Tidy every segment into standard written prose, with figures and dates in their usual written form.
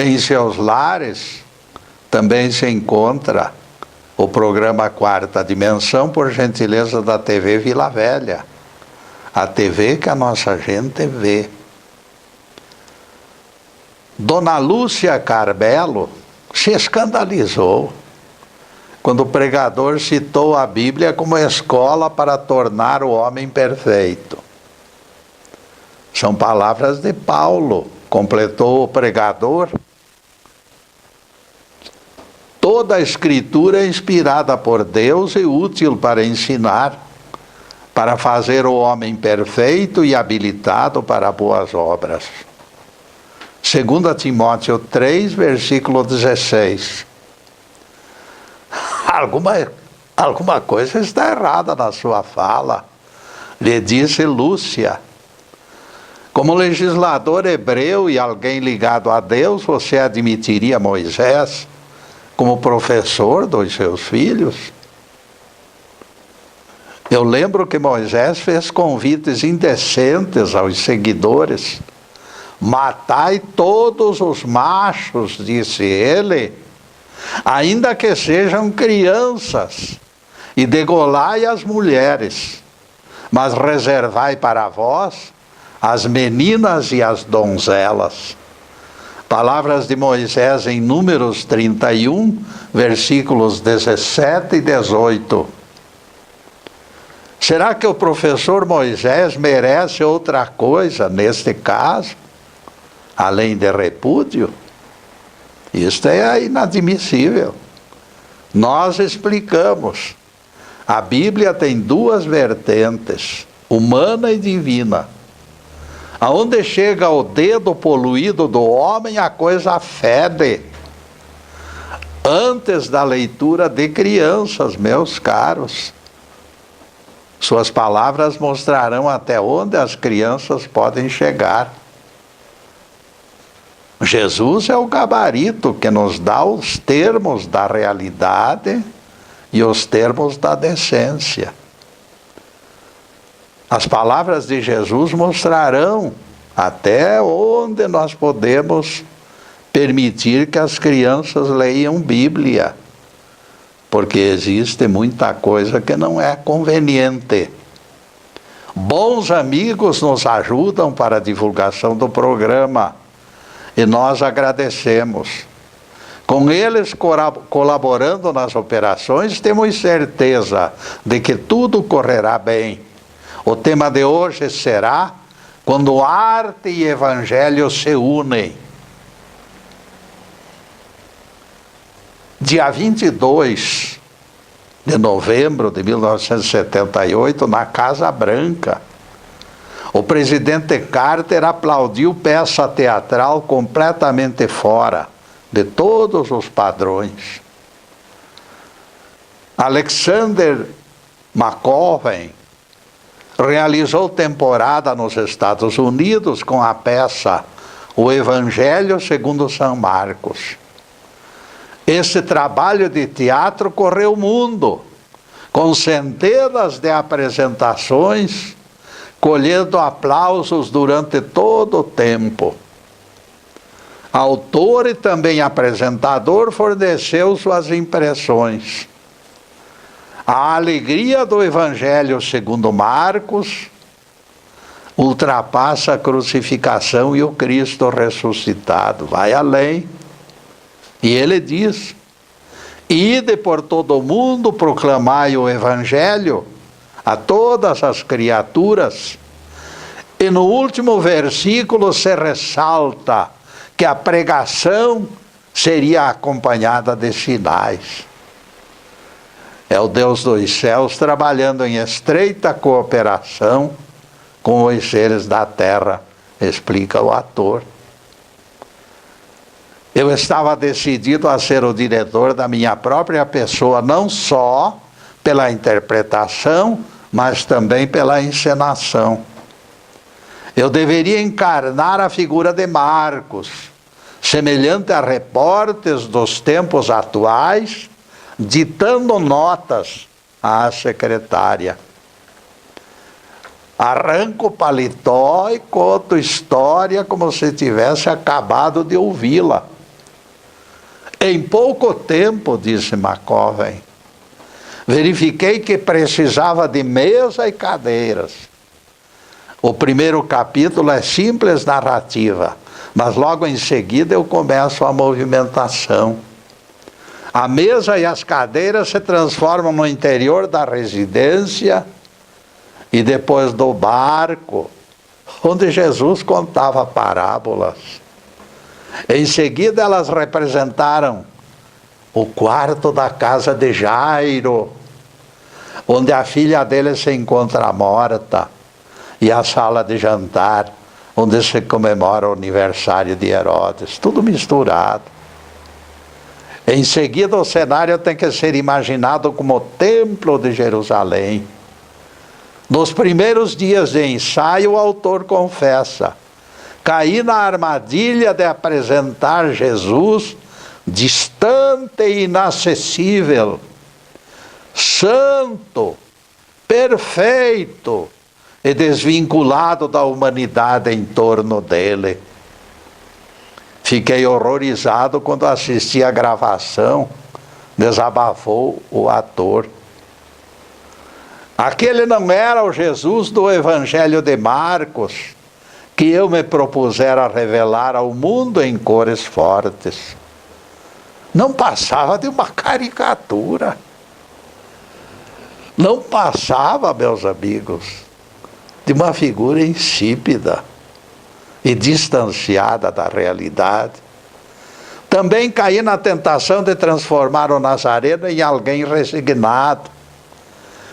Em seus lares também se encontra o programa Quarta Dimensão, por gentileza da TV Vila Velha. A TV que a nossa gente vê. Dona Lúcia Carbelo se escandalizou quando o pregador citou a Bíblia como escola para tornar o homem perfeito. São palavras de Paulo, completou o pregador. Toda a Escritura é inspirada por Deus e útil para ensinar, para fazer o homem perfeito e habilitado para boas obras. 2 Timóteo 3, versículo 16. Alguma coisa está errada na sua fala, lhe disse Lúcia. Como legislador hebreu e alguém ligado a Deus, você admitiria Moisés como professor dos seus filhos? Eu lembro que Moisés fez convites indecentes aos seguidores. Matai todos os machos, disse ele, ainda que sejam crianças, e degolai as mulheres, mas reservai para vós as meninas e as donzelas. Palavras de Moisés em Números 31, versículos 17 e 18. Será que o professor Moisés merece outra coisa neste caso, além de repúdio? Isto é inadmissível. Nós explicamos. A Bíblia tem duas vertentes, humana e divina. Aonde chega o dedo poluído do homem, a coisa fede. Antes da leitura de crianças, meus caros, suas palavras mostrarão até onde as crianças podem chegar. Jesus é o gabarito que nos dá os termos da realidade e os termos da decência. As palavras de Jesus mostrarão até onde nós podemos permitir que as crianças leiam Bíblia, porque existe muita coisa que não é conveniente. Bons amigos nos ajudam para a divulgação do programa e nós agradecemos. Com eles colaborando nas operações, temos certeza de que tudo correrá bem. O tema de hoje será quando arte e evangelho se unem. Dia 22 de novembro de 1978, na Casa Branca, o presidente Carter aplaudiu peça teatral completamente fora de todos os padrões. Alexander McCoven realizou temporada nos Estados Unidos com a peça O Evangelho segundo São Marcos. Esse trabalho de teatro correu o mundo, com centenas de apresentações, colhendo aplausos durante todo o tempo. Autor e também apresentador forneceu suas impressões. A alegria do Evangelho segundo Marcos ultrapassa a crucificação e o Cristo ressuscitado, vai além. E ele diz: ide por todo o mundo, proclamai o Evangelho a todas as criaturas. E no último versículo se ressalta que a pregação seria acompanhada de sinais. É o Deus dos céus trabalhando em estreita cooperação com os seres da terra, explica o ator. Eu estava decidido a ser o diretor da minha própria pessoa, não só pela interpretação, mas também pela encenação. Eu deveria encarnar a figura de Marcos, semelhante a repórteres dos tempos atuais, ditando notas à secretária. Arranco o paletó e conto história como se tivesse acabado de ouvi-la. Em pouco tempo, disse McCovey, verifiquei que precisava de mesa e cadeiras. O primeiro capítulo é simples narrativa, mas logo em seguida eu começo a movimentação. A mesa e as cadeiras se transformam no interior da residência e depois do barco, onde Jesus contava parábolas. Em seguida elas representaram o quarto da casa de Jairo, onde a filha dele se encontra morta, e a sala de jantar, onde se comemora o aniversário de Herodes, tudo misturado. Em seguida o cenário tem que ser imaginado como o templo de Jerusalém. Nos primeiros dias de ensaio, o autor confessa: caí na armadilha de apresentar Jesus distante e inacessível, santo, perfeito e desvinculado da humanidade em torno dele. Fiquei horrorizado quando assisti a gravação, desabafou o ator. Aquele não era o Jesus do Evangelho de Marcos, que eu me propusera revelar ao mundo em cores fortes. Não passava de uma caricatura. Não passava, meus amigos, de uma figura insípida e distanciada da realidade. Também caí na tentação de transformar o Nazareno em alguém resignado,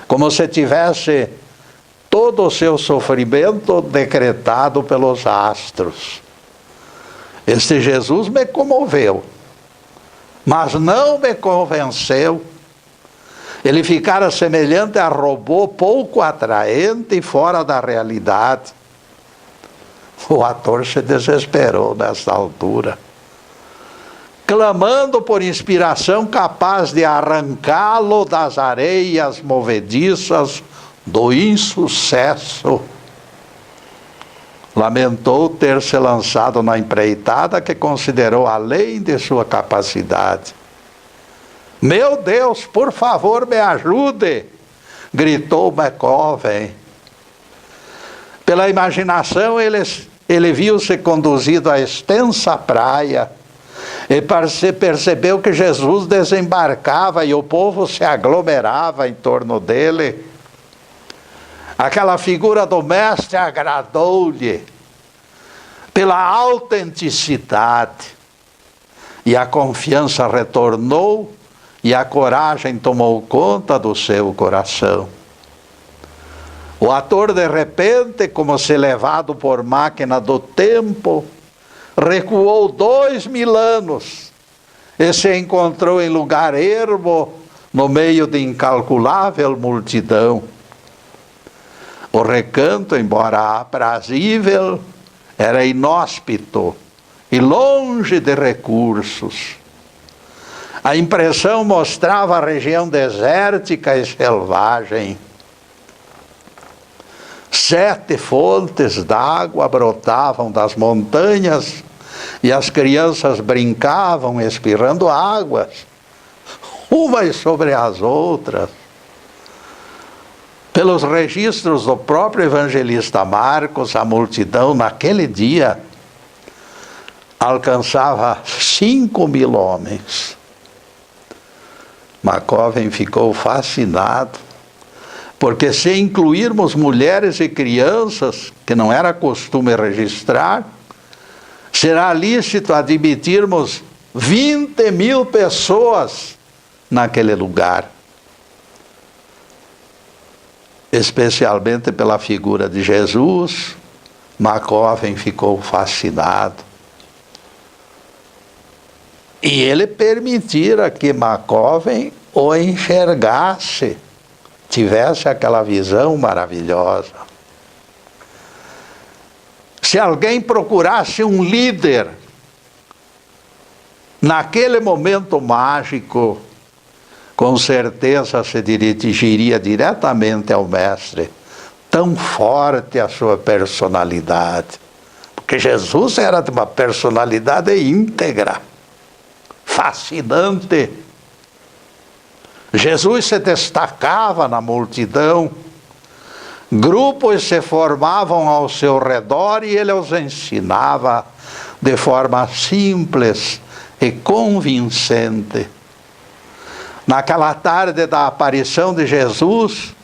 como se tivesse todo o seu sofrimento decretado pelos astros. Este Jesus me comoveu, mas não me convenceu. Ele ficara semelhante a robô pouco atraente e fora da realidade. O ator se desesperou nessa altura, clamando por inspiração capaz de arrancá-lo das areias movediças do insucesso. Lamentou ter se lançado na empreitada que considerou além de sua capacidade. Meu Deus, por favor, me ajude! Gritou McCovey. Pela imaginação, ele viu-se conduzido à extensa praia e percebeu que Jesus desembarcava e o povo se aglomerava em torno dele. Aquela figura do mestre agradou-lhe pela autenticidade, e a confiança retornou e a coragem tomou conta do seu coração. O ator, de repente, como se levado por máquina do tempo, recuou 2000 anos e se encontrou em lugar ermo no meio de incalculável multidão. O recanto, embora aprazível, era inóspito e longe de recursos. A impressão mostrava a região desértica e selvagem. 7 fontes d'água brotavam das montanhas e as crianças brincavam espirrando águas, umas sobre as outras. Pelos registros do próprio evangelista Marcos, a multidão naquele dia alcançava 5.000 homens. McCovey ficou fascinado, porque se incluirmos mulheres e crianças, que não era costume registrar, será lícito admitirmos 20.000 pessoas naquele lugar. Especialmente pela figura de Jesus, McCovey ficou fascinado. E ele permitira que McCovey o enxergasse, tivesse aquela visão maravilhosa. Se alguém procurasse um líder naquele momento mágico, com certeza se dirigiria diretamente ao mestre. Tão forte a sua personalidade. Porque Jesus era de uma personalidade íntegra, fascinante. Jesus se destacava na multidão, grupos se formavam ao seu redor e ele os ensinava de forma simples e convincente. Naquela tarde da aparição de Jesus,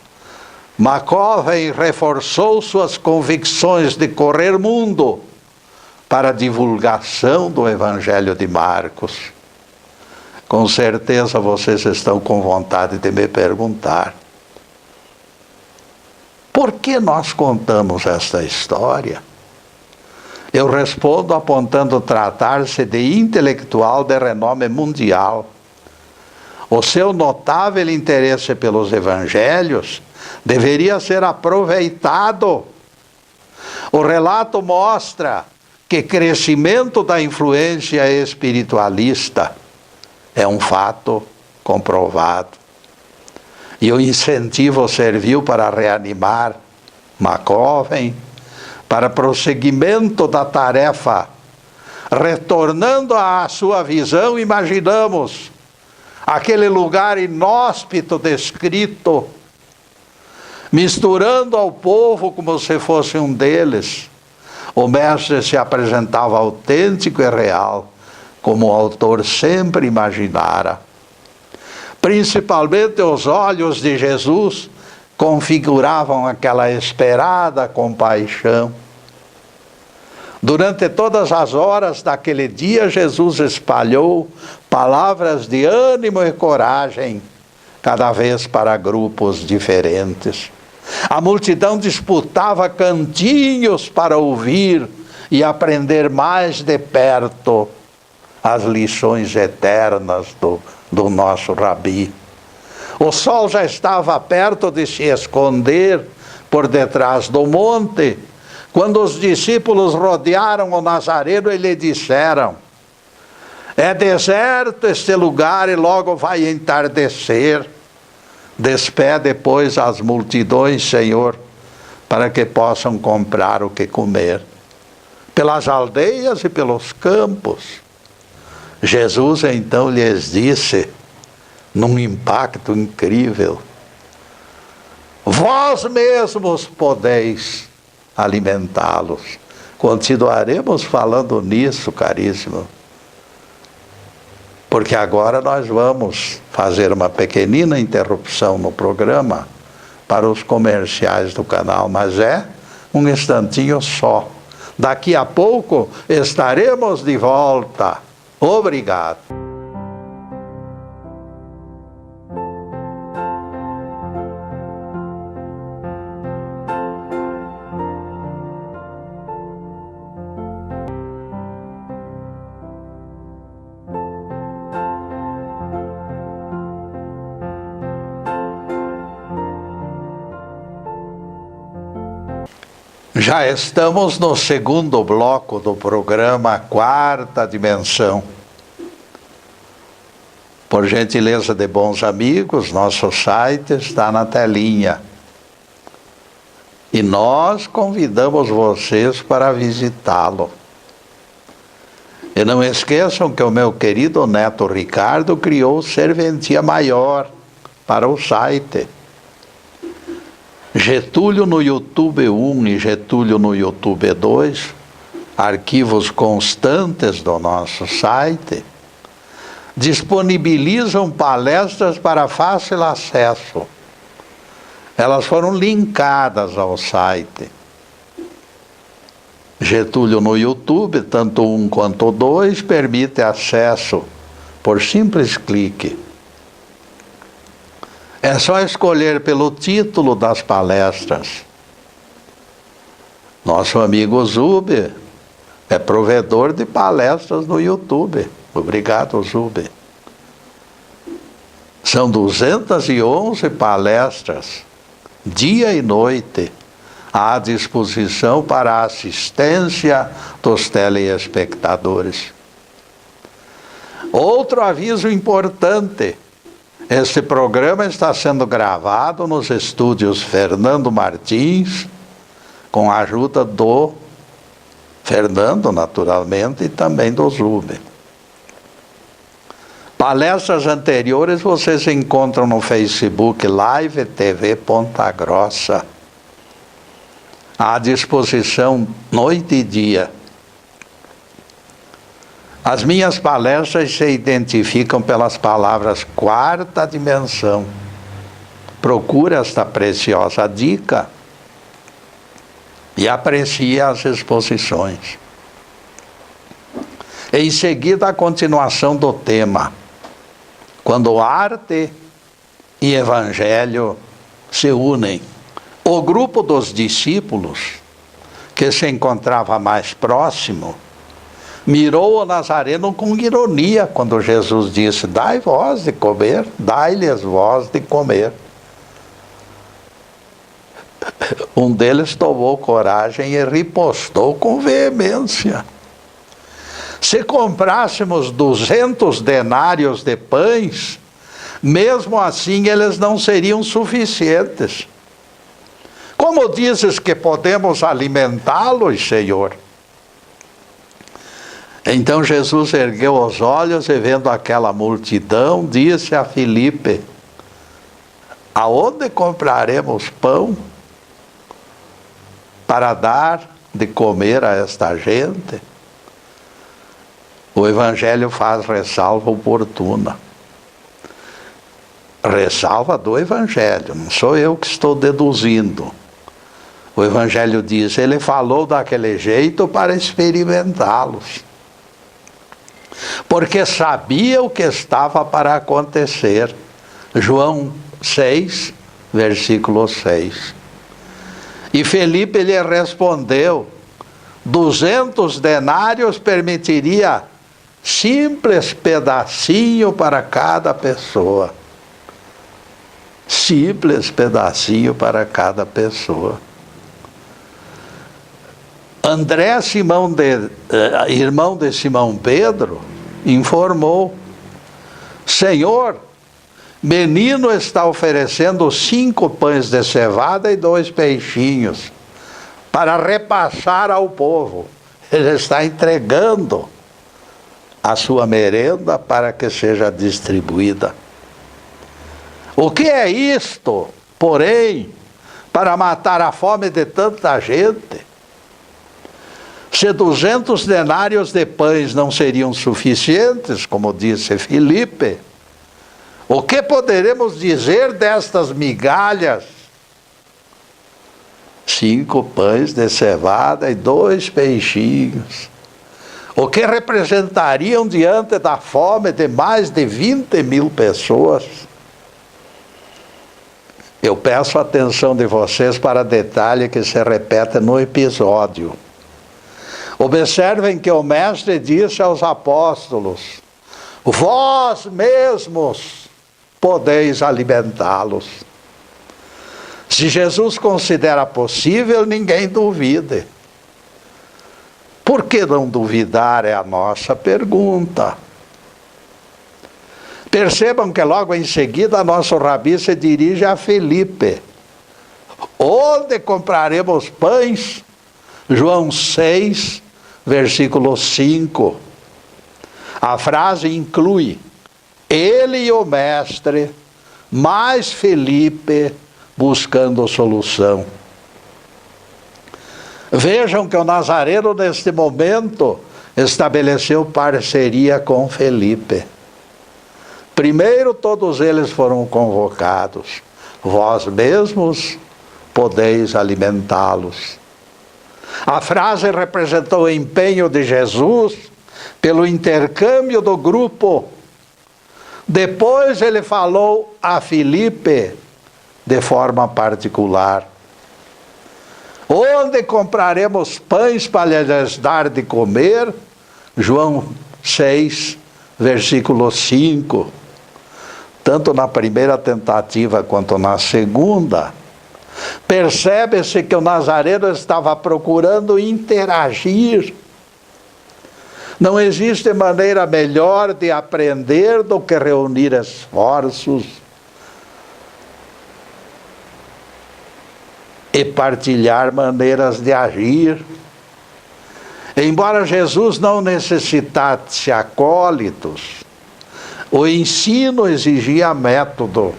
McCovey reforçou suas convicções de correr mundo para a divulgação do Evangelho de Marcos. Com certeza vocês estão com vontade de me perguntar: por que nós contamos esta história? Eu respondo apontando tratar-se de intelectual de renome mundial. O seu notável interesse pelos evangelhos deveria ser aproveitado. O relato mostra que crescimento da influência espiritualista é um fato comprovado. E o incentivo serviu para reanimar McCovey para prosseguimento da tarefa. Retornando à sua visão, imaginamos aquele lugar inóspito descrito, misturando ao povo como se fosse um deles. O mestre se apresentava autêntico e real, como o autor sempre imaginara. Principalmente os olhos de Jesus configuravam aquela esperada compaixão. Durante todas as horas daquele dia, Jesus espalhou palavras de ânimo e coragem, cada vez para grupos diferentes. A multidão disputava cantinhos para ouvir e aprender mais de perto as lições eternas do nosso Rabi. O sol já estava perto de se esconder por detrás do monte, quando os discípulos rodearam o Nazareno e lhe disseram: é deserto este lugar e logo vai entardecer. Despede, pois, as multidões, Senhor, para que possam comprar o que comer, pelas aldeias e pelos campos. Jesus então lhes disse, num impacto incrível: vós mesmos podeis alimentá-los. Continuaremos falando nisso, caríssimo, porque agora nós vamos fazer uma pequenina interrupção no programa para os comerciais do canal, mas é um instantinho só. Daqui a pouco estaremos de volta. Obrigado. Já estamos no segundo bloco do programa Quarta Dimensão. Por gentileza de bons amigos, nosso site está na telinha. E nós convidamos vocês para visitá-lo. E não esqueçam que o meu querido neto Ricardo criou serventia maior para o site. Getúlio no YouTube 1 e Getúlio no YouTube 2, arquivos constantes do nosso site, disponibilizam palestras para fácil acesso. Elas foram linkadas ao site. Getúlio no YouTube, tanto 1 quanto 2, permite acesso por simples clique. É só escolher pelo título das palestras. Nosso amigo Zube é provedor de palestras no YouTube. Obrigado, Zube. São 211 palestras, dia e noite, à disposição para a assistência dos telespectadores. Outro aviso importante: este programa está sendo gravado nos estúdios Fernando Martins, com a ajuda do Fernando, naturalmente, e também do Zube. Palestras anteriores vocês encontram no Facebook Live TV Ponta Grossa. À disposição noite e dia. As minhas palestras se identificam pelas palavras quarta dimensão. Procure esta preciosa dica e aprecie as exposições. Em seguida, a continuação do tema. Quando arte e evangelho se unem. O grupo dos discípulos, que se encontrava mais próximo, mirou o Nazareno com ironia quando Jesus disse: dai vós de comer, dai-lhes vós de comer. Um deles tomou coragem e ripostou com veemência: se comprássemos 200 denários de pães, mesmo assim eles não seriam suficientes. Como dizes que podemos alimentá-los, Senhor? Então Jesus ergueu os olhos e, vendo aquela multidão, disse a Filipe: aonde compraremos pão para dar de comer a esta gente? O Evangelho faz ressalva oportuna. Ressalva do Evangelho, não sou eu que estou deduzindo. O Evangelho diz: ele falou daquele jeito para experimentá-los, porque sabia o que estava para acontecer. João 6, versículo 6. E Felipe lhe respondeu: 200 denários permitiria simples pedacinho para cada pessoa. Simples pedacinho para cada pessoa. André, irmão de Simão Pedro, informou: Senhor, menino está oferecendo 5 pães de cevada e 2 peixinhos para repassar ao povo. Ele está entregando a sua merenda para que seja distribuída. O que é isto, porém, para matar a fome de tanta gente? Se 200 denários de pães não seriam suficientes, como disse Filipe, o que poderemos dizer destas migalhas? 5 pães de cevada e 2 peixinhos. O que representariam diante da fome de mais de 20.000 pessoas? Eu peço a atenção de vocês para detalhe que se repete no episódio. Observem que o mestre disse aos apóstolos: vós mesmos podeis alimentá-los. Se Jesus considera possível, ninguém duvide. Por que não duvidar é a nossa pergunta. Percebam que logo em seguida nosso rabi se dirige a Filipe: onde compraremos pães? João 6, versículo 5. A frase inclui ele e o mestre, mais Filipe buscando solução. Vejam que o Nazareno, neste momento, estabeleceu parceria com Filipe. Primeiro todos eles foram convocados: vós mesmos podeis alimentá-los. A frase representou o empenho de Jesus pelo intercâmbio do grupo. Depois ele falou a Filipe de forma particular: onde compraremos pães para lhes dar de comer? João 6, versículo 5. Tanto na primeira tentativa quanto na segunda, percebe-se que o Nazareno estava procurando interagir. Não existe maneira melhor de aprender do que reunir esforços e partilhar maneiras de agir. Embora Jesus não necessitasse acólitos, O ensino exigia método.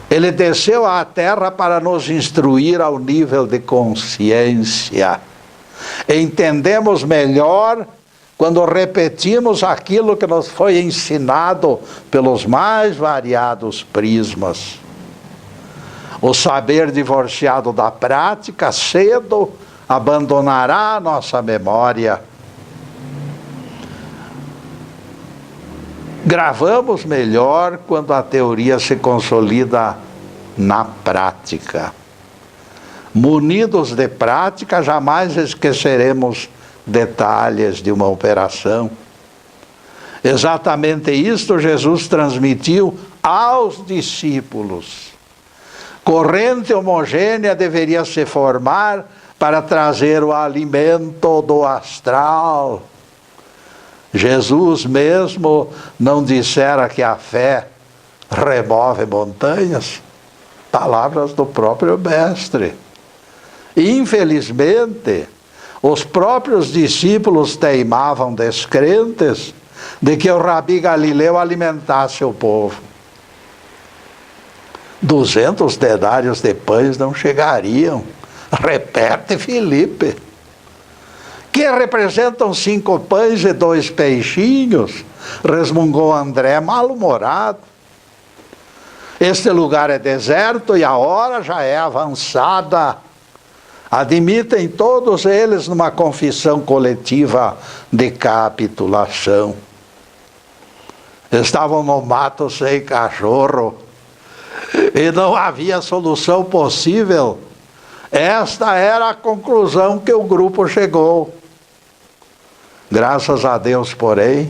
Ele desceu à terra para nos instruir ao nível de consciência. Entendemos melhor quando repetimos aquilo que nos foi ensinado pelos mais variados prismas. O saber divorciado da prática cedo abandonará a nossa memória. Gravamos melhor quando a teoria se consolida na prática. Munidos de prática, jamais esqueceremos detalhes de uma operação. Exatamente isto Jesus transmitiu aos discípulos. Corrente homogênea deveria se formar para trazer o alimento do astral. Jesus mesmo não dissera que a fé remove montanhas? Palavras do próprio Mestre. Infelizmente, os próprios discípulos teimavam descrentes de que o Rabi Galileu alimentasse o povo. 200 denários de pães não chegariam. Repete Filipe. Que representam 5 pães e 2 peixinhos, resmungou André, mal-humorado. Este lugar é deserto e a hora já é avançada. Admitem todos eles numa confissão coletiva de capitulação. Estavam no mato sem cachorro e não havia solução possível. Esta era a conclusão que o grupo chegou. Graças a Deus, porém,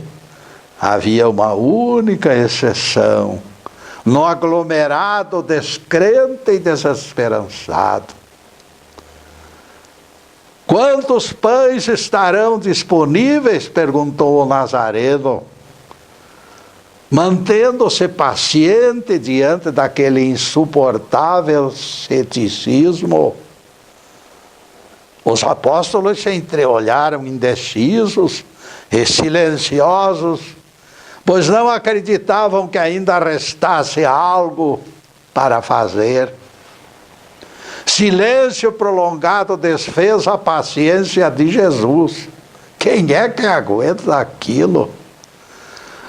havia uma única exceção, no aglomerado descrente e desesperançado. Quantos pães estarão disponíveis? Perguntou o Nazareno, mantendo-se paciente diante daquele insuportável ceticismo. Os apóstolos se entreolharam indecisos e silenciosos, pois não acreditavam que ainda restasse algo para fazer. Silêncio prolongado desfez a paciência de Jesus. Quem é que aguenta aquilo?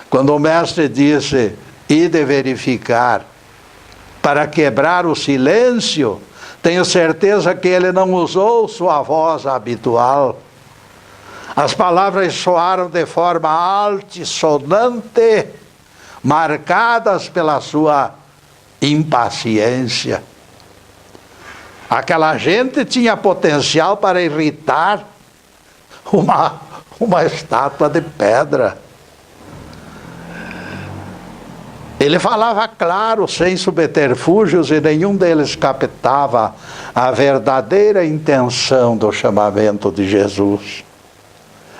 Quando o mestre disse, ide verificar, para quebrar o silêncio, tenho certeza que ele não usou sua voz habitual. As palavras soaram de forma altissonante, marcadas pela sua impaciência. Aquela gente tinha potencial para irritar uma estátua de pedra. Ele falava claro, sem subterfúgios, e nenhum deles captava a verdadeira intenção do chamamento de Jesus.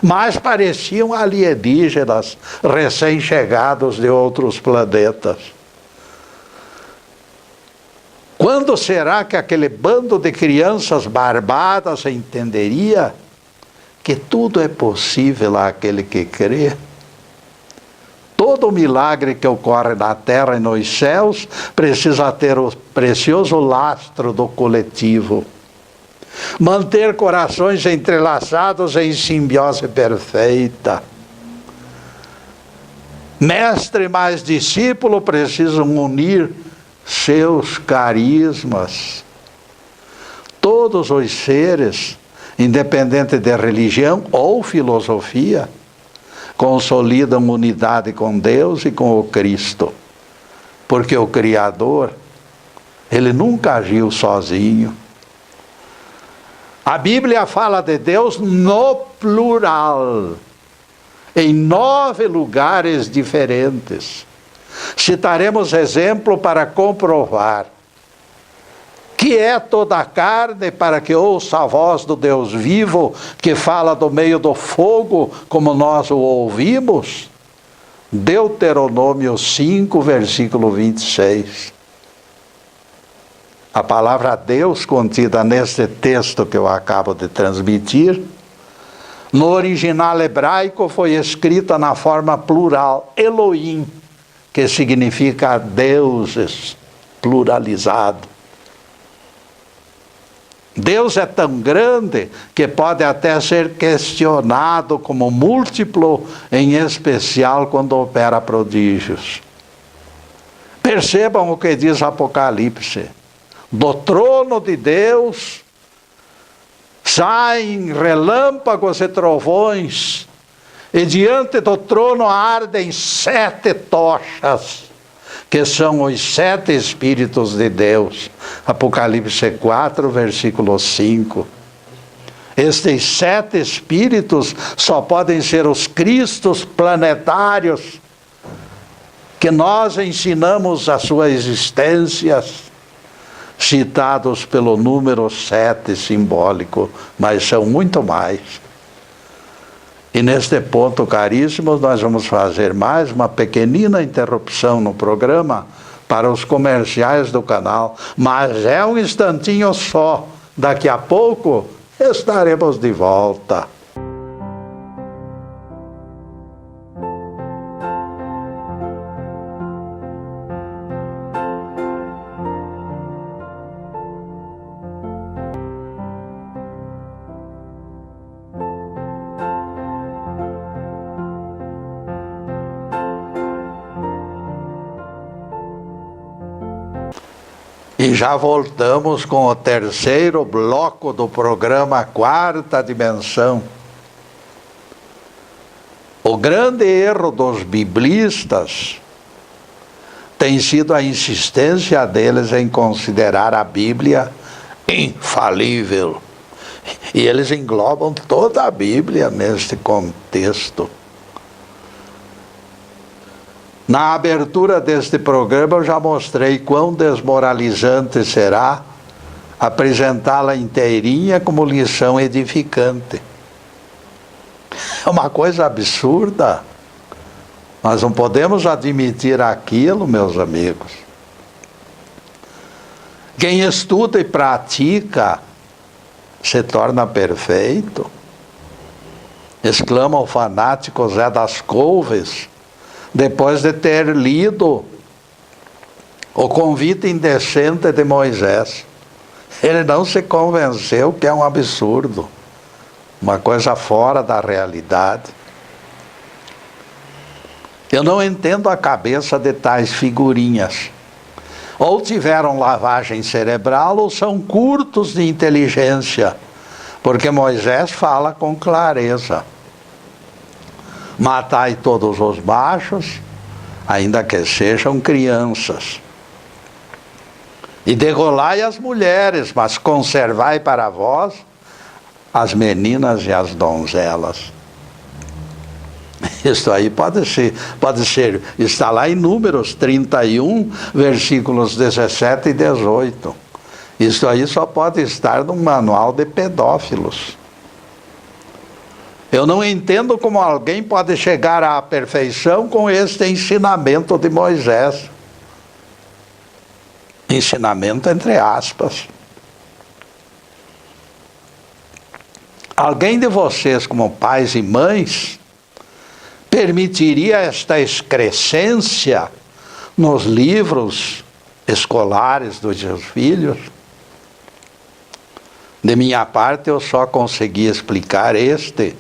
Mas pareciam alienígenas, recém-chegados de outros planetas. Quando será que aquele bando de crianças barbadas entenderia que tudo é possível àquele que crê? Todo milagre que ocorre na terra e nos céus precisa ter o precioso lastro do coletivo. Manter corações entrelaçados em simbiose perfeita. Mestre mais discípulo precisam unir seus carismas. Todos os seres, independente de religião ou filosofia, consolidam unidade com Deus e com o Cristo. Porque o Criador, ele nunca agiu sozinho. A Bíblia fala de Deus no plural, em 9 lugares diferentes. Citaremos exemplo para comprovar que é toda a carne para que ouça a voz do Deus vivo, que fala do meio do fogo, como nós o ouvimos. Deuteronômio 5, versículo 26. A palavra Deus contida neste texto que eu acabo de transmitir, No original hebraico foi escrita na forma plural, Elohim, que significa deuses, pluralizado. Deus é tão grande que pode até ser questionado como múltiplo, em especial quando opera prodígios. Percebam o que diz Apocalipse. Do trono de Deus saem relâmpagos e trovões, e diante do trono ardem 7 tochas, que são os 7 Espíritos de Deus. Apocalipse 4, versículo 5. Estes 7 Espíritos só podem ser os Cristos planetários, que nós ensinamos a sua existência, citados pelo número 7 simbólico, mas são muito mais. E neste ponto, caríssimos, nós vamos fazer mais uma pequenina interrupção no programa para os comerciais do canal, mas é um instantinho só. Daqui a pouco estaremos de volta. E já voltamos com o terceiro bloco do programa Quarta Dimensão. O grande erro dos biblistas tem sido a insistência deles em considerar a Bíblia infalível. E eles englobam toda a Bíblia neste contexto. Na abertura deste programa eu já mostrei quão desmoralizante será apresentá-la inteirinha como lição edificante. É uma coisa absurda. Nós não podemos admitir aquilo, meus amigos. Quem estuda e pratica se torna perfeito. Exclama o fanático Zé das Couves, depois de ter lido o convite indecente de Moisés. Ele não se convenceu que é um absurdo, uma coisa fora da realidade. Eu não entendo a cabeça de tais figurinhas. Ou tiveram lavagem cerebral ou são curtos de inteligência, porque Moisés fala com clareza. Matai todos os machos, ainda que sejam crianças. E degolai as mulheres, mas conservai para vós as meninas e as donzelas. Isso aí pode ser, está lá em Números 31, versículos 17 e 18. Isso aí só pode estar num manual de pedófilos. Eu não entendo como alguém pode chegar à perfeição com este ensinamento de Moisés. Ensinamento entre aspas. Alguém de vocês, como pais e mães, permitiria esta excrescência nos livros escolares dos seus filhos? De minha parte, eu só consegui explicar este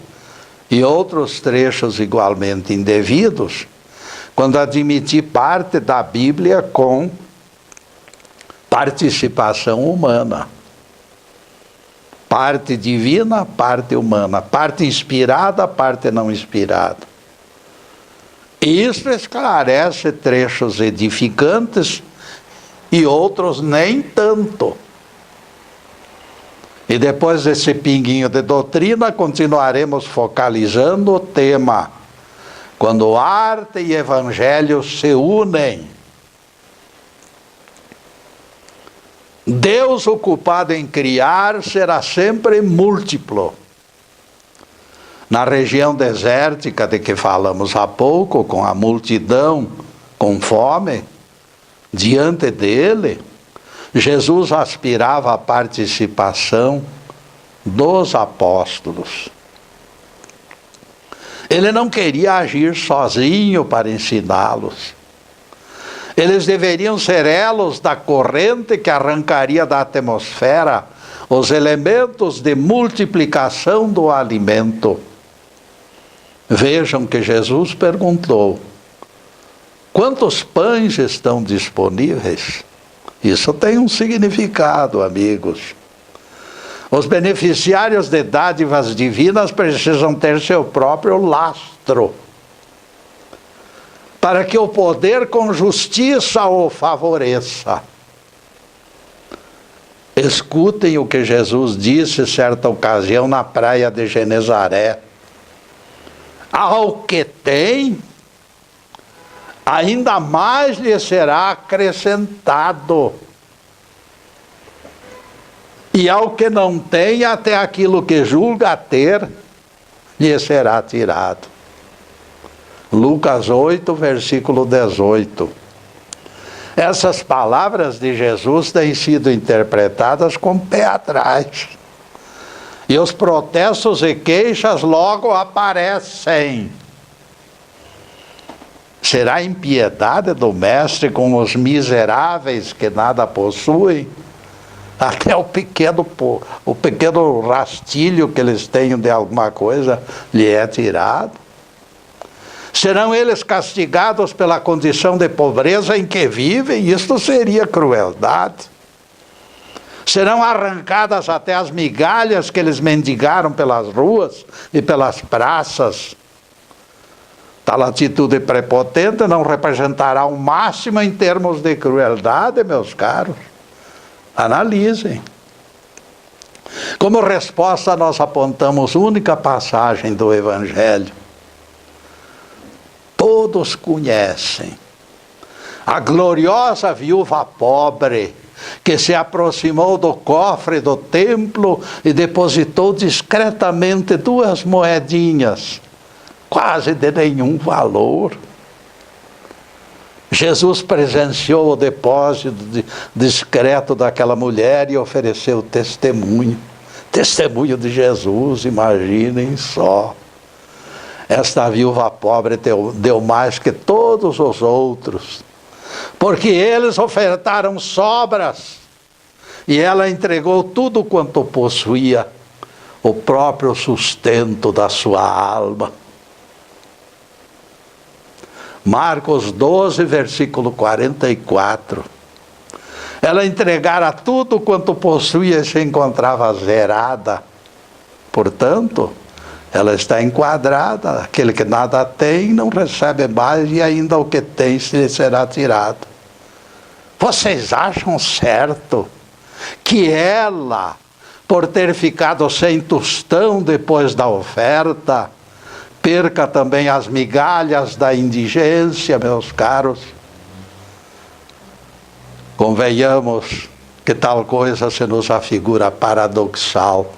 e outros trechos igualmente indevidos quando admiti parte da Bíblia com participação humana. Parte divina, parte humana. Parte inspirada, parte não inspirada. E isso esclarece trechos edificantes e outros nem tanto. E depois desse pinguinho de doutrina, continuaremos focalizando o tema. Quando arte e evangelho se unem. Deus ocupado em criar será sempre múltiplo. Na região desértica de que falamos há pouco, com a multidão com fome, diante dele, Jesus aspirava à participação dos apóstolos. Ele não queria agir sozinho para ensiná-los. Eles deveriam ser elos da corrente que arrancaria da atmosfera os elementos de multiplicação do alimento. Vejam que Jesus perguntou: quantos pães estão disponíveis? Isso tem um significado, amigos. Os beneficiários de dádivas divinas precisam ter seu próprio lastro, para que o poder com justiça o favoreça. Escutem o que Jesus disse certa ocasião na praia de Genezaré: ao que tem, ainda mais lhe será acrescentado, e ao que não tem, até aquilo que julga ter, lhe será tirado. Lucas 8, versículo 18. Essas palavras de Jesus têm sido interpretadas com o pé atrás. E os protestos e queixas logo aparecem. Será impiedade do mestre com os miseráveis que nada possuem? Até o pequeno rastilho que eles tenham de alguma coisa lhe é tirado. Serão eles castigados pela condição de pobreza em que vivem? Isto seria crueldade. Serão arrancadas até as migalhas que eles mendigaram pelas ruas e pelas praças. Tal atitude prepotente não representará o máximo em termos de crueldade, meus caros. Analisem. Como resposta, nós apontamos única passagem do Evangelho. Todos conhecem a gloriosa viúva pobre que se aproximou do cofre do templo e depositou discretamente 2 moedinhas, quase de nenhum valor. Jesus presenciou o depósito discreto daquela mulher e ofereceu testemunho de Jesus, imaginem só. Esta viúva pobre deu mais que todos os outros, porque eles ofertaram sobras, e ela entregou tudo quanto possuía, o próprio sustento da sua alma. Marcos 12, versículo 44. Ela entregara tudo quanto possuía e se encontrava zerada. Portanto, ela está enquadrada. Aquele que nada tem não recebe mais, e ainda o que tem lhe será tirado. Vocês acham certo que ela, por ter ficado sem tostão depois da oferta, perca também as migalhas da indigência, meus caros? Convenhamos que tal coisa se nos afigura paradoxal.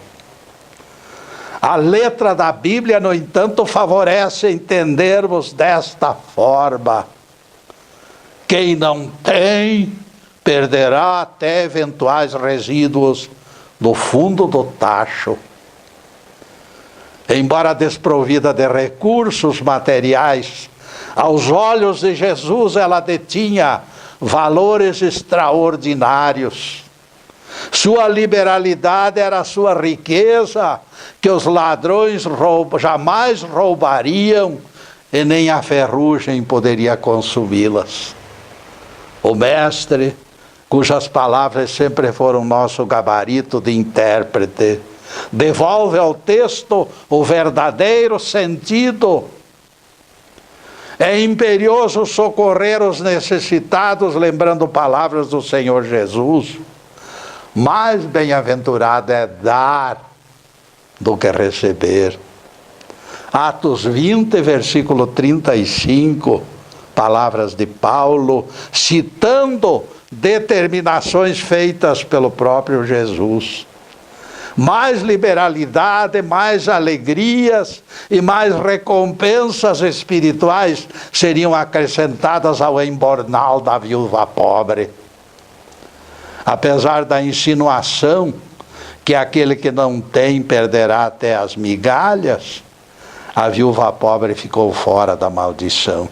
A letra da Bíblia, no entanto, favorece entendermos desta forma: quem não tem, perderá até eventuais resíduos no fundo do tacho. Embora desprovida de recursos materiais, aos olhos de Jesus ela detinha valores extraordinários. Sua liberalidade era a sua riqueza, que os ladrões jamais roubariam, e nem a ferrugem poderia consumi-las. O mestre, cujas palavras sempre foram nosso gabarito de intérprete, devolve ao texto o verdadeiro sentido. É imperioso socorrer os necessitados, lembrando palavras do Senhor Jesus. Mais bem-aventurado é dar do que receber. Atos 20, versículo 35, palavras de Paulo, citando determinações feitas pelo próprio Jesus. Mais liberalidade, mais alegrias e mais recompensas espirituais seriam acrescentadas ao embornal da viúva pobre. Apesar da insinuação que aquele que não tem perderá até as migalhas, a viúva pobre ficou fora da maldição.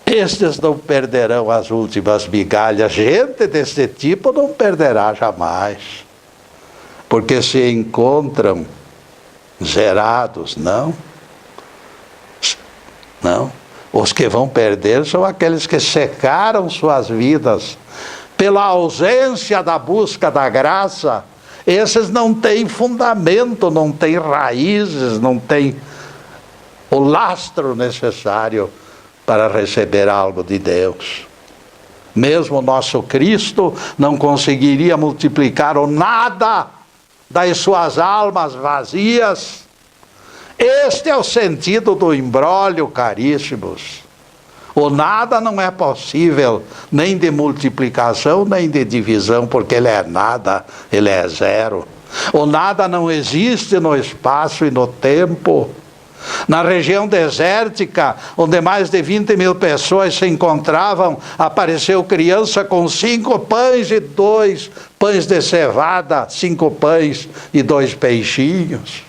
Estes não perderão as últimas migalhas. Gente desse tipo não perderá jamais. Porque se encontram zerados, não. Não. Os que vão perder são aqueles que secaram suas vidas pela ausência da busca da graça. Esses não têm fundamento, não têm raízes, não têm o lastro necessário para receber algo de Deus. Mesmo o nosso Cristo não conseguiria multiplicar o nada das suas almas vazias. Este é o sentido do imbróglio, caríssimos. O nada não é possível, nem de multiplicação, nem de divisão, porque ele é nada, ele é zero. O nada não existe no espaço e no tempo. Na região desértica, onde mais de 20 mil pessoas se encontravam, apareceu criança com 5 pães e 2 pães de cevada, 5 pães e 2 peixinhos.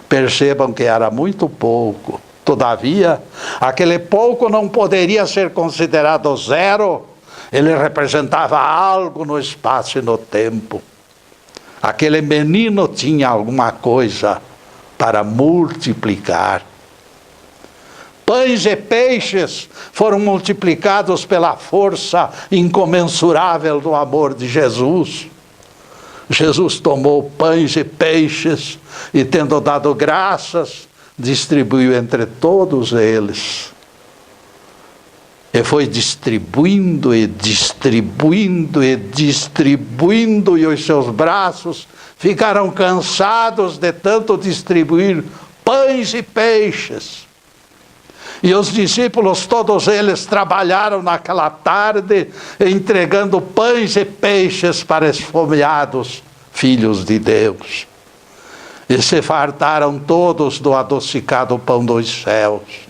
Percebam que era muito pouco. Todavia, aquele pouco não poderia ser considerado zero. Ele representava algo no espaço e no tempo. Aquele menino tinha alguma coisa para multiplicar. Pães e peixes foram multiplicados pela força incomensurável do amor de Jesus. Jesus tomou pães e peixes e, tendo dado graças, distribuiu entre todos eles. E foi distribuindo e distribuindo e distribuindo, e os seus braços ficaram cansados de tanto distribuir pães e peixes. E os discípulos, todos eles, trabalharam naquela tarde, entregando pães e peixes para esfomeados filhos de Deus. E se fartaram todos do adocicado pão dos céus.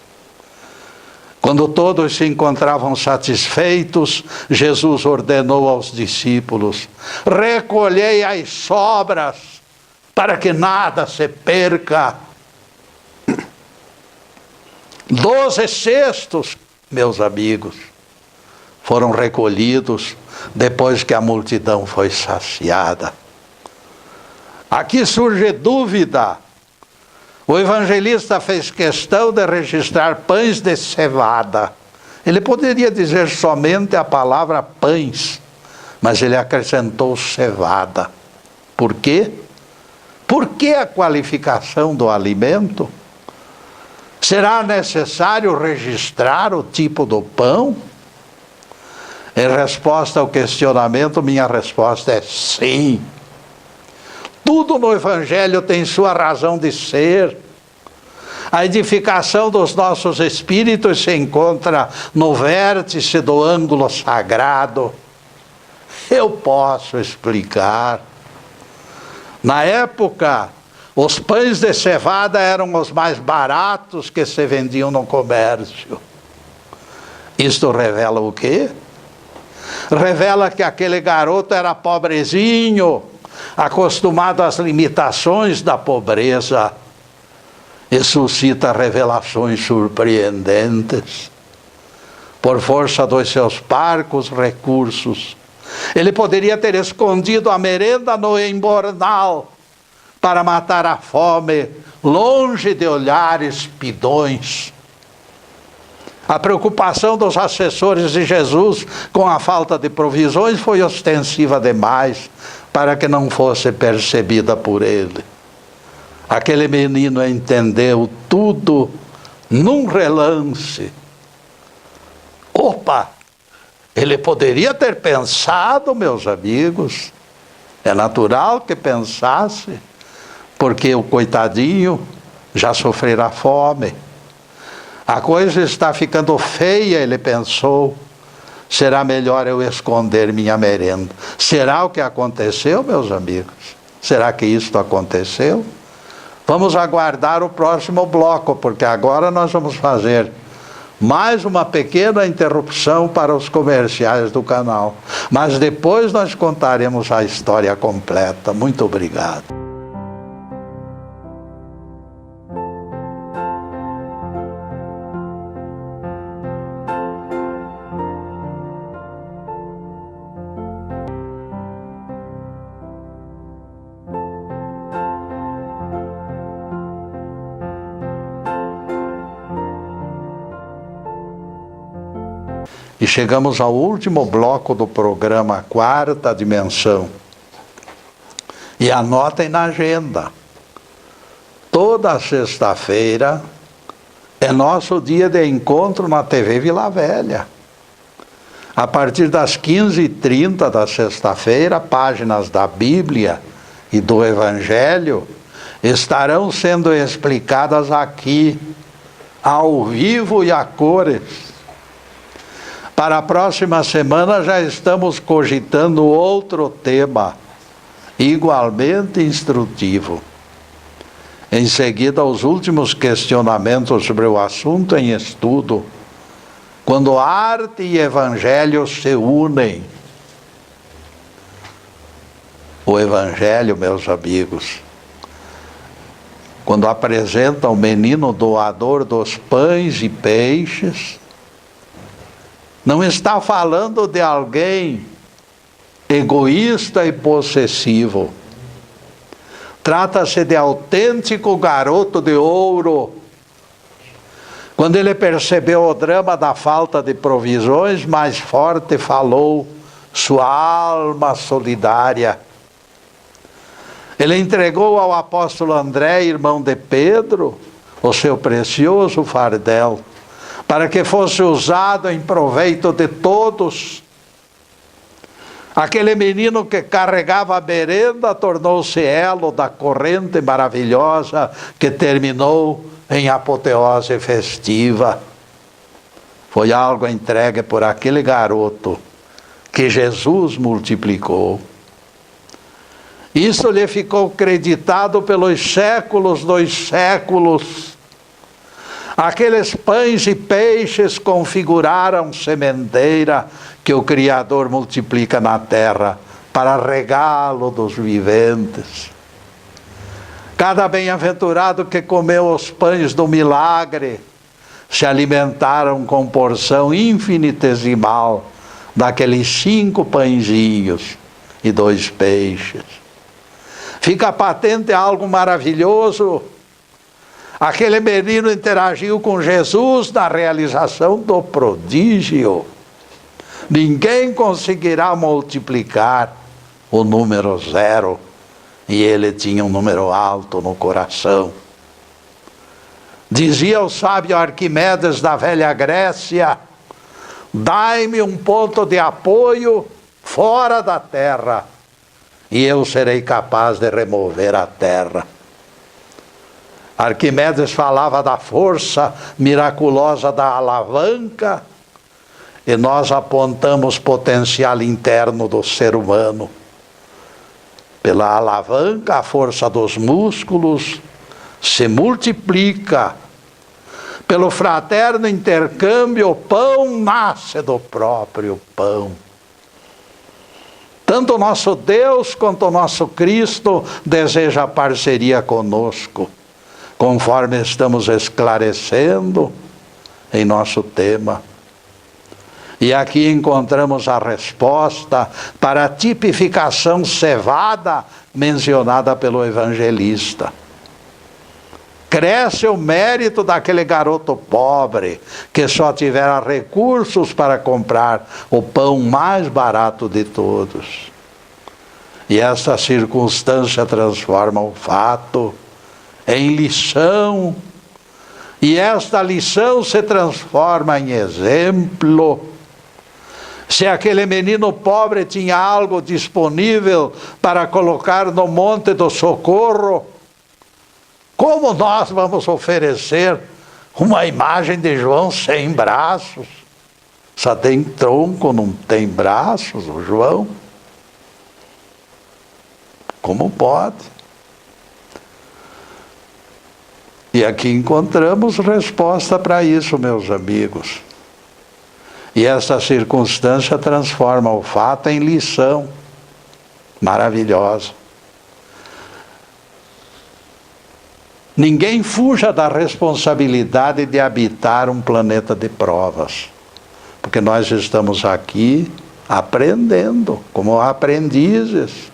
Quando todos se encontravam satisfeitos, Jesus ordenou aos discípulos: recolhei as sobras, para que nada se perca. 12 cestos, meus amigos, foram recolhidos depois que a multidão foi saciada. Aqui surge dúvida. O evangelista fez questão de registrar pães de cevada. Ele poderia dizer somente a palavra pães, mas ele acrescentou cevada. Por quê? Por que a qualificação do alimento? Será necessário registrar o tipo do pão? Em resposta ao questionamento, minha resposta é sim. Tudo no Evangelho tem sua razão de ser. A edificação dos nossos espíritos se encontra no vértice do ângulo sagrado. Eu posso explicar. Na época, os pães de cevada eram os mais baratos que se vendiam no comércio. Isto revela o quê? Revela que aquele garoto era pobrezinho, acostumado às limitações da pobreza, e suscita revelações surpreendentes. Por força dos seus parcos recursos, ele poderia ter escondido a merenda no embornal para matar a fome, longe de olhares pidões. A preocupação dos assessores de Jesus com a falta de provisões foi ostensiva demais para que não fosse percebida por ele. Aquele menino entendeu tudo num relance. Opa! Ele poderia ter pensado, meus amigos, é natural que pensasse, porque o coitadinho já sofrerá fome. A coisa está ficando feia, ele pensou. Será melhor eu esconder minha merenda. Será o que aconteceu, meus amigos? Será que isto aconteceu? Vamos aguardar o próximo bloco, porque agora nós vamos fazer mais uma pequena interrupção para os comerciais do canal. Mas depois nós contaremos a história completa. Muito obrigado. E chegamos ao último bloco do programa, Quarta Dimensão. E anotem na agenda. Toda sexta-feira é nosso dia de encontro na TV Vila Velha. A partir das 15h30 da sexta-feira, páginas da Bíblia e do Evangelho estarão sendo explicadas aqui, ao vivo e a cores. Para a próxima semana já estamos cogitando outro tema, igualmente instrutivo. Em seguida, os últimos questionamentos sobre o assunto em estudo, quando arte e evangelho se unem. O evangelho, meus amigos, quando apresenta o menino doador dos pães e peixes, não está falando de alguém egoísta e possessivo. Trata-se de autêntico garoto de ouro. Quando ele percebeu o drama da falta de provisões, mais forte falou sua alma solidária. Ele entregou ao apóstolo André, irmão de Pedro, o seu precioso fardel, para que fosse usado em proveito de todos. Aquele menino que carregava a merenda tornou-se elo da corrente maravilhosa que terminou em apoteose festiva. Foi algo entregue por aquele garoto que Jesus multiplicou. Isso lhe ficou creditado pelos séculos dos séculos. Aqueles pães e peixes configuraram sementeira que o Criador multiplica na terra para regalo dos viventes. Cada bem-aventurado que comeu os pães do milagre se alimentaram com porção infinitesimal daqueles 5 pãezinhos e 2 peixes. Fica patente algo maravilhoso. Aquele menino interagiu com Jesus na realização do prodígio. Ninguém conseguirá multiplicar o número 0. E ele tinha um número alto no coração. Dizia o sábio Arquimedes da velha Grécia: dai-me um ponto de apoio fora da terra, e eu serei capaz de remover a terra. Arquimedes falava da força miraculosa da alavanca, e nós apontamos o potencial interno do ser humano. Pela alavanca, a força dos músculos se multiplica. Pelo fraterno intercâmbio, o pão nasce do próprio pão. Tanto o nosso Deus quanto o nosso Cristo deseja parceria conosco, conforme estamos esclarecendo em nosso tema. E aqui encontramos a resposta para a tipificação cevada mencionada pelo evangelista. Cresce o mérito daquele garoto pobre que só tivera recursos para comprar o pão mais barato de todos. E essa circunstância transforma o fato em lição, e esta lição se transforma em exemplo. Se aquele menino pobre tinha algo disponível para colocar no monte do socorro, como nós vamos oferecer uma imagem de João sem braços? Só tem tronco, não tem braços, o João? Como pode? E aqui encontramos resposta para isso, meus amigos. E essa circunstância transforma o fato em lição maravilhosa. Ninguém fuja da responsabilidade de habitar um planeta de provas, porque nós estamos aqui aprendendo como aprendizes,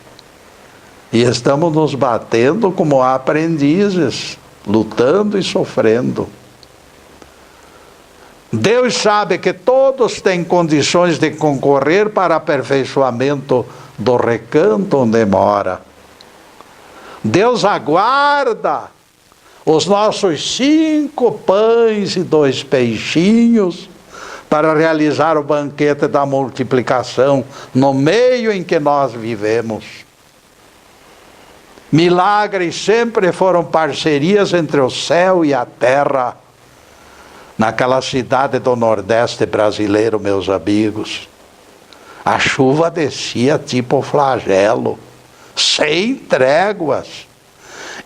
e estamos nos batendo como aprendizes, lutando e sofrendo. Deus sabe que todos têm condições de concorrer para aperfeiçoamento do recanto onde mora. Deus aguarda os nossos 5 pães e 2 peixinhos para realizar o banquete da multiplicação no meio em que nós vivemos. Milagres sempre foram parcerias entre o céu e a terra, naquela cidade do Nordeste brasileiro, meus amigos. A chuva descia tipo flagelo, sem tréguas,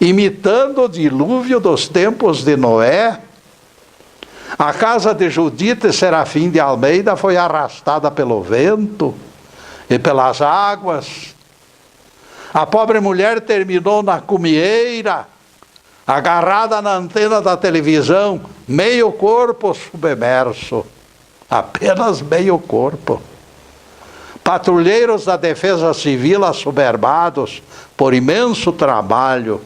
imitando o dilúvio dos tempos de Noé. A casa de Judite Serafim de Almeida foi arrastada pelo vento e pelas águas. A pobre mulher terminou na cumieira, agarrada na antena da televisão, meio corpo submerso, apenas meio corpo. Patrulheiros da Defesa Civil, assoberbados por imenso trabalho,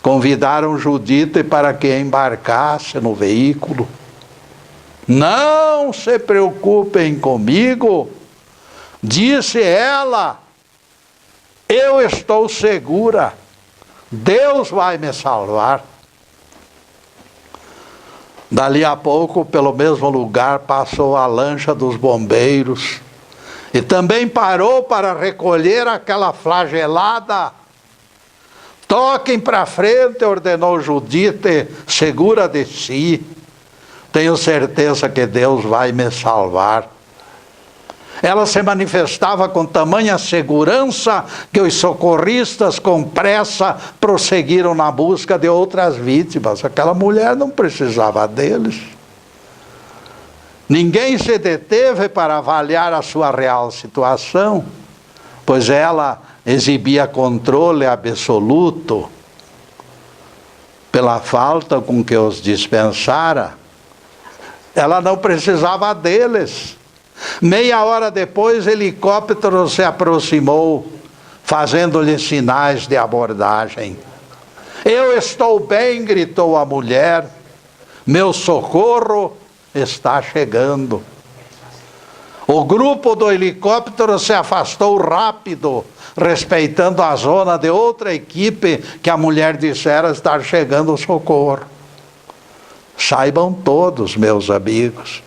convidaram Judite para que embarcasse no veículo. Não se preocupem comigo, disse ela, eu estou segura, Deus vai me salvar. Dali a pouco, pelo mesmo lugar, passou a lancha dos bombeiros e também parou para recolher aquela flagelada. Toquem para frente, ordenou Judite, segura de si. Tenho certeza que Deus vai me salvar. Ela se manifestava com tamanha segurança que os socorristas com pressa prosseguiram na busca de outras vítimas. Aquela mulher não precisava deles. Ninguém se deteve para avaliar a sua real situação, pois ela exibia controle absoluto pela falta com que os dispensara. Ela não precisava deles. Meia hora depois, o helicóptero se aproximou, fazendo-lhe sinais de abordagem. Eu estou bem, gritou a mulher, meu socorro está chegando. O grupo do helicóptero se afastou rápido, respeitando a zona de outra equipe que a mulher dissera estar chegando o socorro. Saibam todos, meus amigos,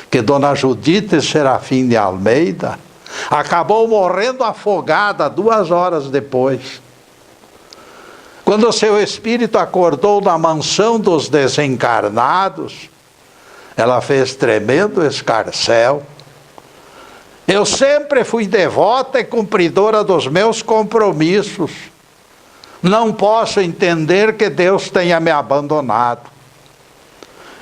que Dona Judite Serafim de Almeida acabou morrendo afogada 2 horas depois. Quando seu espírito acordou na mansão dos desencarnados, ela fez tremendo escarcéu. Eu sempre fui devota e cumpridora dos meus compromissos. Não posso entender que Deus tenha me abandonado.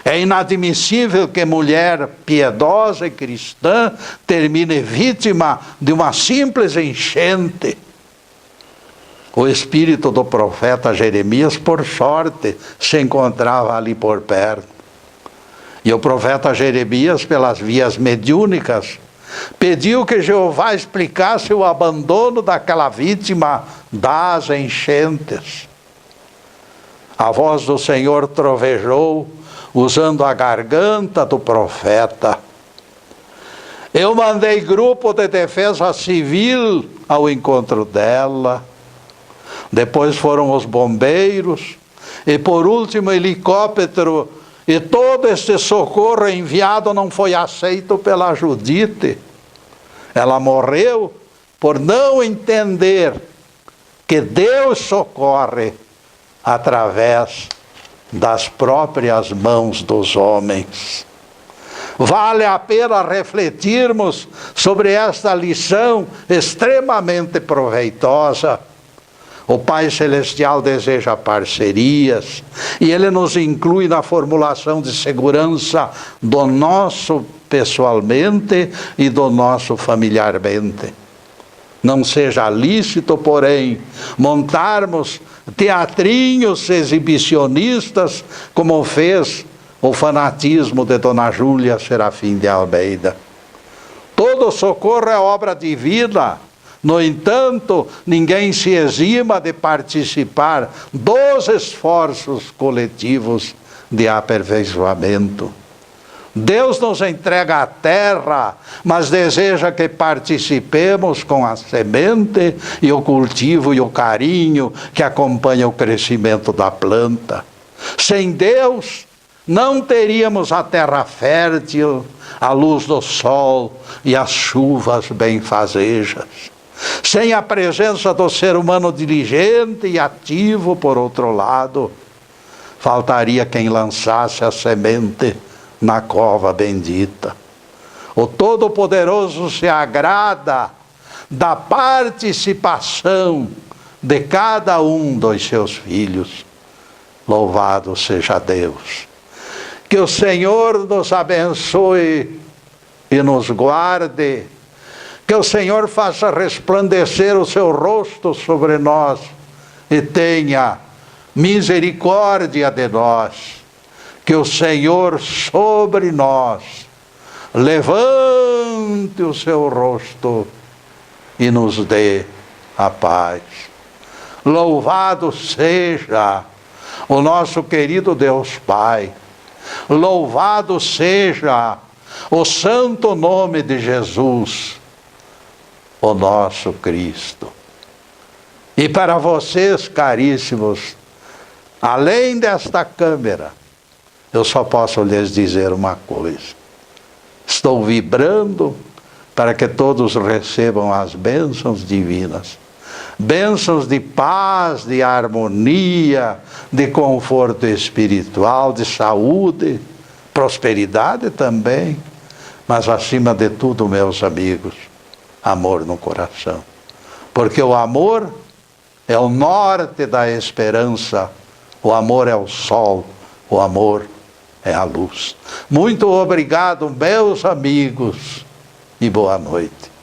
É inadmissível que mulher piedosa e cristã termine vítima de uma simples enchente. O espírito do profeta Jeremias, por sorte, se encontrava ali por perto. E o profeta Jeremias, pelas vias mediúnicas, pediu que Jeová explicasse o abandono daquela vítima das enchentes. A voz do Senhor trovejou, usando a garganta do profeta. Eu mandei grupo de defesa civil ao encontro dela. Depois foram os bombeiros. E por último, helicóptero. E todo esse socorro enviado não foi aceito pela Judite. Ela morreu por não entender que Deus socorre através das próprias mãos dos homens. Vale a pena refletirmos sobre esta lição extremamente proveitosa. O Pai Celestial deseja parcerias e Ele nos inclui na formulação de segurança do nosso pessoalmente e do nosso familiarmente. Não seja lícito, porém, montarmos teatrinhos exibicionistas, como fez o fanatismo de Dona Júlia Serafim de Almeida. Todo socorro é obra divina. No entanto, ninguém se exima de participar dos esforços coletivos de aperfeiçoamento. Deus nos entrega a terra, mas deseja que participemos com a semente e o cultivo e o carinho que acompanha o crescimento da planta. Sem Deus, não teríamos a terra fértil, a luz do sol e as chuvas benfazejas. Sem a presença do ser humano diligente e ativo, por outro lado, faltaria quem lançasse a semente na cova bendita. O Todo-Poderoso se agrada da participação de cada um dos seus filhos. Louvado seja Deus. Que o Senhor nos abençoe e nos guarde. Que o Senhor faça resplandecer o seu rosto sobre nós e tenha misericórdia de nós. Que o Senhor sobre nós levante o seu rosto e nos dê a paz. Louvado seja o nosso querido Deus Pai. Louvado seja o santo nome de Jesus, o nosso Cristo. E para vocês, caríssimos, além desta câmera, eu só posso lhes dizer uma coisa. Estou vibrando para que todos recebam as bênçãos divinas. Bênçãos de paz, de harmonia, de conforto espiritual, de saúde, prosperidade também. Mas acima de tudo, meus amigos, amor no coração. Porque o amor é o norte da esperança, o amor é o sol, o amor é a luz. Muito obrigado, meus amigos, e boa noite.